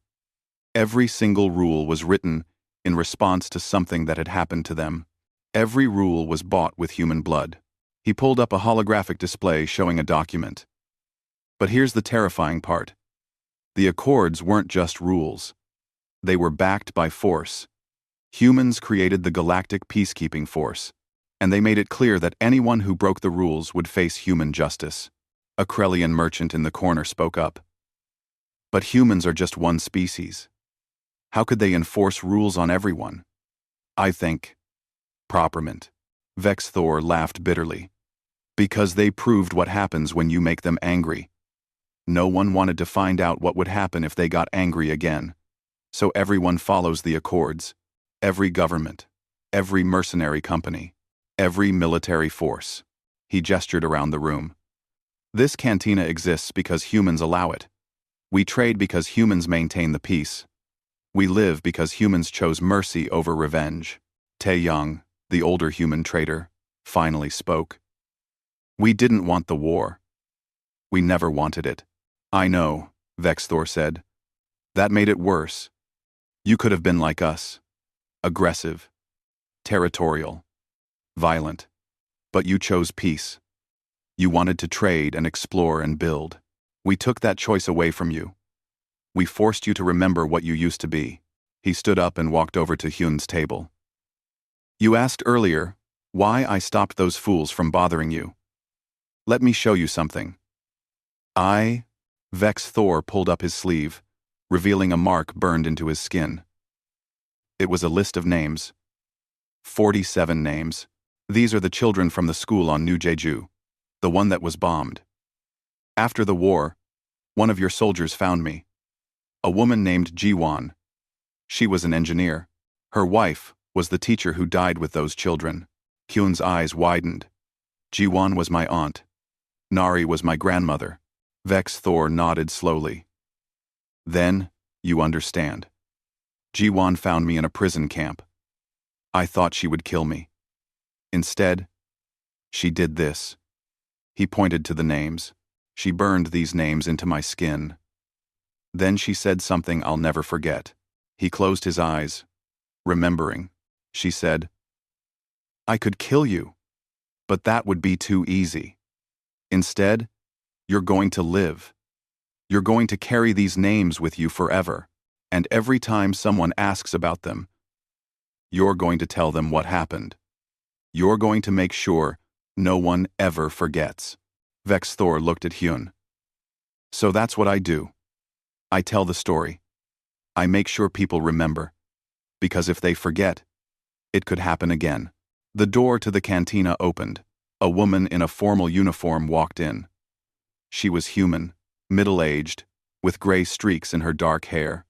Every single rule was written in response to something that had happened to them. Every rule was bought with human blood. He pulled up a holographic display showing a document. But here's the terrifying part. The Accords weren't just rules. They were backed by force. Humans created the Galactic Peacekeeping Force, and they made it clear that anyone who broke the rules would face human justice. A Krellian merchant in the corner spoke up. But humans are just one species. How could they enforce rules on everyone? I think. Properment. Vex Thor laughed bitterly. Because they proved what happens when you make them angry. No one wanted to find out what would happen if they got angry again. So everyone follows the Accords. Every government. Every mercenary company. Every military force. He gestured around the room. This cantina exists because humans allow it. We trade because humans maintain the peace. We live because humans chose mercy over revenge. Tae Young, the older human trader, finally spoke. We didn't want the war. We never wanted it. I know, Vex Thor said. That made it worse. You could have been like us. Aggressive. Territorial. Violent. But you chose peace. You wanted to trade and explore and build. We took that choice away from you. We forced you to remember what you used to be. He stood up and walked over to Hyun's table. You asked earlier why I stopped those fools from bothering you. Let me show you something. Vex Thor pulled up his sleeve, revealing a mark burned into his skin. It was a list of names. 47 names. These are the children from the school on New Jeju, the one that was bombed. After the war, one of your soldiers found me. A woman named Jiwon. She was an engineer. Her wife was the teacher who died with those children. Hyun's eyes widened. Jiwon was my aunt. Nari was my grandmother. Vex Thor nodded slowly. Then, you understand. Jiwon found me in a prison camp. I thought she would kill me. Instead, she did this. He pointed to the names. She burned these names into my skin. Then she said something I'll never forget. He closed his eyes, remembering. She said, I could kill you, but that would be too easy. Instead, you're going to live. You're going to carry these names with you forever, and every time someone asks about them, you're going to tell them what happened. You're going to make sure no one ever forgets. Vex Thor looked at Hyun. So that's what I do. I tell the story. I make sure people remember. Because if they forget, it could happen again. The door to the cantina opened. A woman in a formal uniform walked in. She was human, middle-aged, with gray streaks in her dark hair.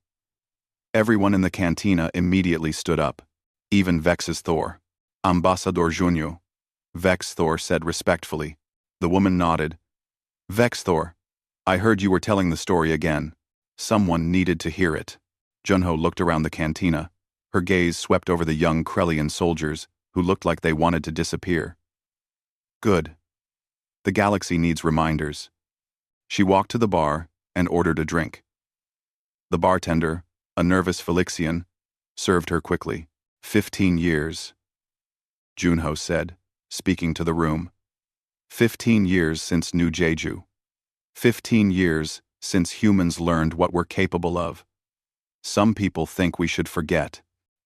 Everyone in the cantina immediately stood up, even Vex's Thor. Ambassador Junio, Vex Thor said respectfully. The woman nodded. Vex Thor, I heard you were telling the story again. Someone needed to hear it. Junho looked around the cantina. Her gaze swept over the young Krellian soldiers, who looked like they wanted to disappear. Good. The galaxy needs reminders. She walked to the bar and ordered a drink. The bartender, a nervous Felixian, served her quickly. 15 years, Junho said, speaking to the room. 15 years since New Jeju. 15 years since humans learned what we're capable of. Some people think we should forget.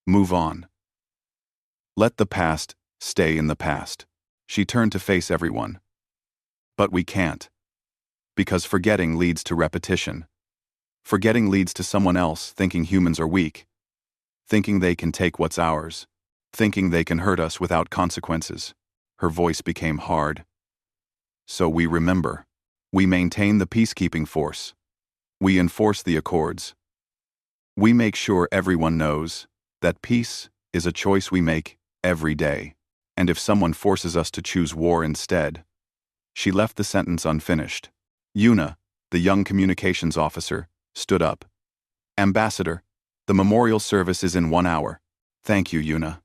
Move on. Let the past stay in the past. She turned to face everyone. But we can't. Because forgetting leads to repetition. Forgetting leads to someone else thinking humans are weak. Thinking they can take what's ours. Thinking they can hurt us without consequences. Her voice became hard. So we remember. We maintain the peacekeeping force. We enforce the accords. We make sure everyone knows that peace is a choice we make every day. And if someone forces us to choose war instead. She left the sentence unfinished. Yuna, the young communications officer, stood up. Ambassador, the memorial service is in 1 hour. Thank you, Yuna.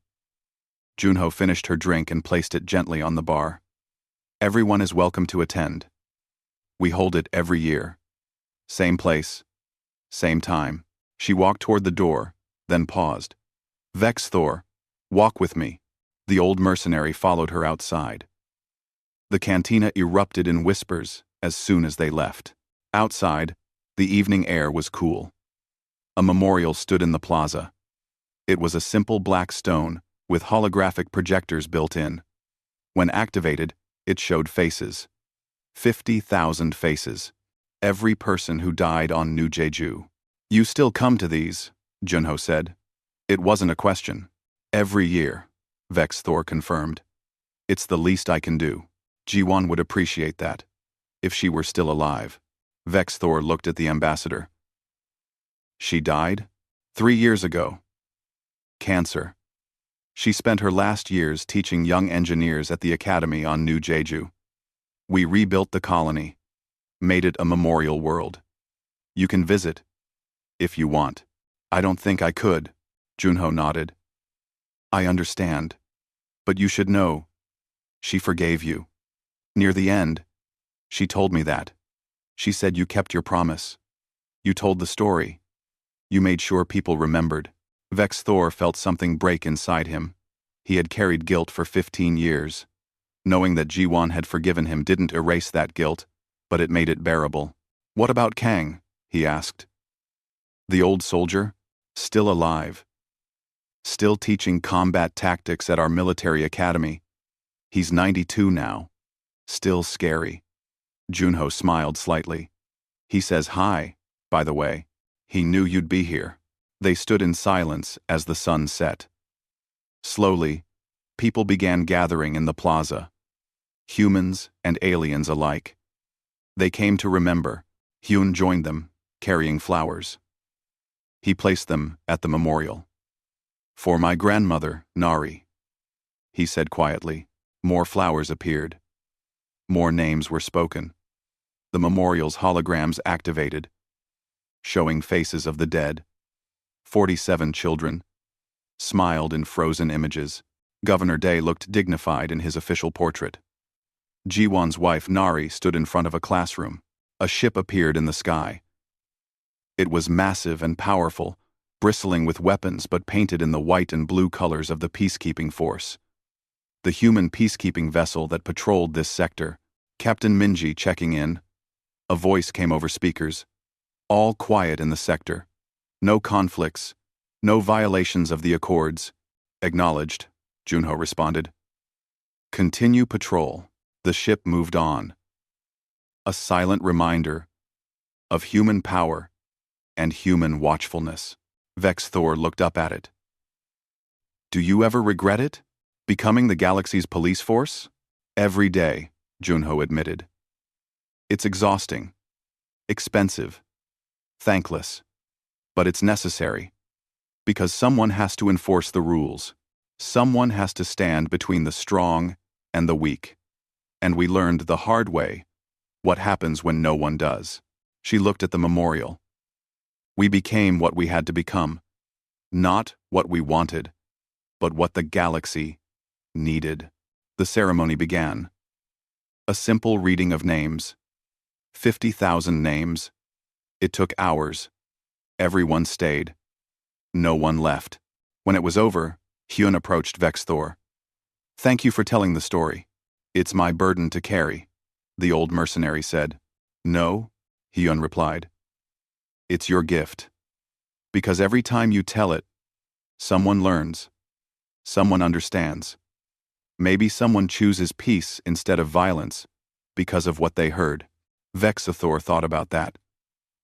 Junho finished her drink and placed it gently on the bar. Everyone is welcome to attend. We hold it every year. Same place. Same time. She walked toward the door, then paused. Vex Thor, walk with me. The old mercenary followed her outside. The cantina erupted in whispers as soon as they left. Outside, the evening air was cool. A memorial stood in the plaza. It was a simple black stone with holographic projectors built in. When activated, it showed faces. 50,000 faces. Every person who died on New Jeju. You still come to these, Junho said. It wasn't a question. Every year, Vex Thor confirmed. It's the least I can do. Jiwon would appreciate that. If she were still alive. Vex Thor looked at the ambassador. She died? 3 years ago. Cancer. She spent her last years teaching young engineers at the academy on New Jeju. We rebuilt the colony. Made it a memorial world. You can visit. If you want. I don't think I could. Junho nodded. I understand. But you should know. She forgave you. Near the end, she told me that. She said you kept your promise. You told the story. You made sure people remembered. Vex Thor felt something break inside him. He had carried guilt for 15 years. Knowing that Jiwon had forgiven him didn't erase that guilt, but it made it bearable. What about Kang? He asked. The old soldier? Still alive. Still teaching combat tactics at our military academy. He's 92 now. Still scary. Junho smiled slightly. He says hi, by the way. He knew you'd be here. They stood in silence as the sun set. Slowly, people began gathering in the plaza. Humans and aliens alike. They came to remember. Hyun joined them, carrying flowers. He placed them at the memorial. For my grandmother, Nari. He said quietly. More flowers appeared. More names were spoken. The memorial's holograms activated, showing faces of the dead. 47 children smiled in frozen images. Governor Day looked dignified in his official portrait. Jiwon's wife Nari stood in front of a classroom. A ship appeared in the sky. It was massive and powerful, bristling with weapons but painted in the white and blue colors of the peacekeeping force. The human peacekeeping vessel that patrolled this sector. Captain Minji checking in. A voice came over speakers. All quiet in the sector. No conflicts. No violations of the accords. Acknowledged, Junho responded. Continue patrol. The ship moved on. A silent reminder of human power and human watchfulness. Vex Thor looked up at it. Do you ever regret it? Becoming the galaxy's police force? Every day, Junho admitted. It's exhausting. Expensive. Thankless. But it's necessary. Because someone has to enforce the rules. Someone has to stand between the strong and the weak. And we learned the hard way what happens when no one does. She looked at the memorial. We became what we had to become. Not what we wanted, but what the galaxy needed. The ceremony began. A simple reading of names. 50,000 names. It took hours. Everyone stayed. No one left. When it was over, Hyun approached Vex Thor. "Thank you for telling the story. It's my burden to carry," the old mercenary said. "No," Hyun replied. "It's your gift. Because every time you tell it, someone learns. Someone understands. Maybe someone chooses peace instead of violence because of what they heard." Vex Thor thought about that.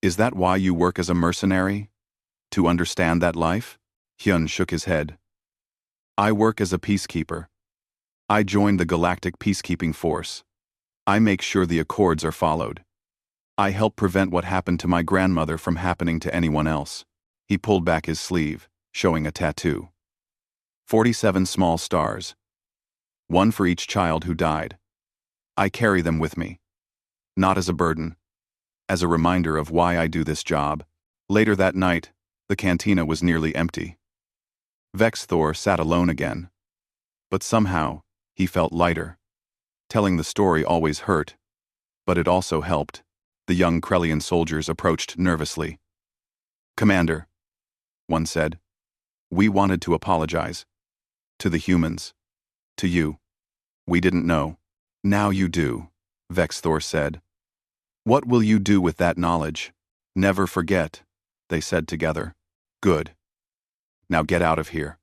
"Is that why you work as a mercenary? To understand that life?" Hyun shook his head. "I work as a peacekeeper. I joined the Galactic Peacekeeping Force. I make sure the accords are followed. I help prevent what happened to my grandmother from happening to anyone else." He pulled back his sleeve, showing a tattoo. 47 small stars. One for each child who died. I carry them with me. Not as a burden. As a reminder of why I do this job. Later that night, the cantina was nearly empty. Vex Thor sat alone again. But somehow, he felt lighter. Telling the story always hurt, but it also helped. The young Krellian soldiers approached nervously. "Commander," one said, "we wanted to apologize. To the humans. To you. We didn't know. Now you do," Vex Thor said. "What will you do with that knowledge?" "Never forget," they said together. "Good. Now get out of here.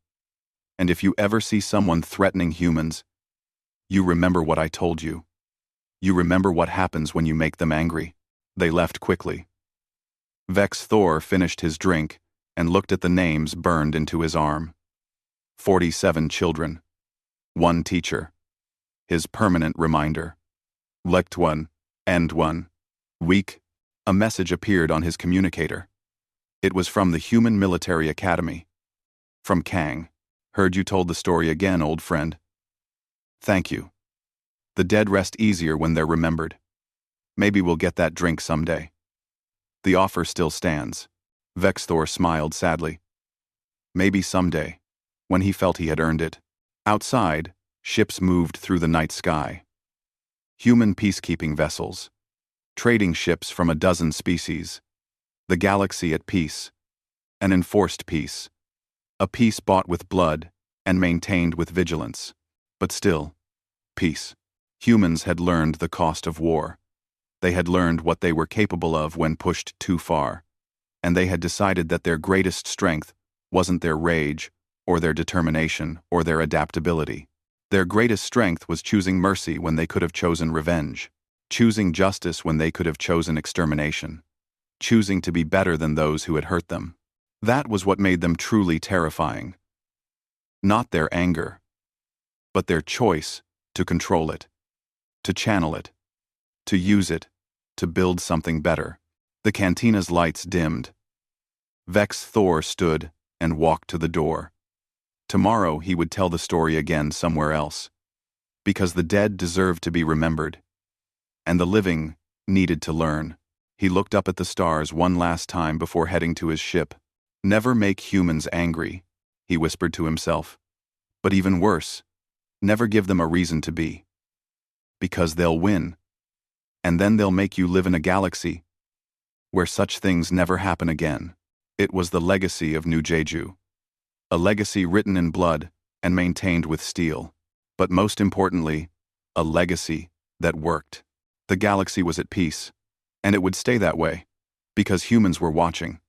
And if you ever see someone threatening humans, you remember what I told you. You remember what happens when you make them angry." They left quickly. Vex Thor finished his drink and looked at the names burned into his arm. 47 children. One teacher. His permanent reminder. Lect one, end one. Weak. A message appeared on his communicator. It was from the Human Military Academy. From Kang. "Heard you told the story again, old friend. Thank you. The dead rest easier when they're remembered. Maybe we'll get that drink someday. The offer still stands." Vex Thor smiled sadly. Maybe someday, when he felt he had earned it. Outside, ships moved through the night sky. Human peacekeeping vessels. Trading ships from a dozen species. The galaxy at peace. An enforced peace. A peace bought with blood and maintained with vigilance. But still, peace. Humans had learned the cost of war. They had learned what they were capable of when pushed too far. And they had decided that their greatest strength wasn't their rage, or their determination, or their adaptability. Their greatest strength was choosing mercy when they could have chosen revenge. Choosing justice when they could have chosen extermination. Choosing to be better than those who had hurt them. That was what made them truly terrifying. Not their anger, but their choice to control it, to channel it, to use it, to build something better. The cantina's lights dimmed. Vex Thor stood and walked to the door. Tomorrow he would tell the story again somewhere else. Because the dead deserved to be remembered. And the living needed to learn. He looked up at the stars one last time before heading to his ship. "Never make humans angry," he whispered to himself. "But even worse, never give them a reason to be. Because they'll win. And then they'll make you live in a galaxy where such things never happen again." It was the legacy of New Jeju. A legacy written in blood and maintained with steel. But most importantly, a legacy that worked. The galaxy was at peace, and it would stay that way, because humans were watching.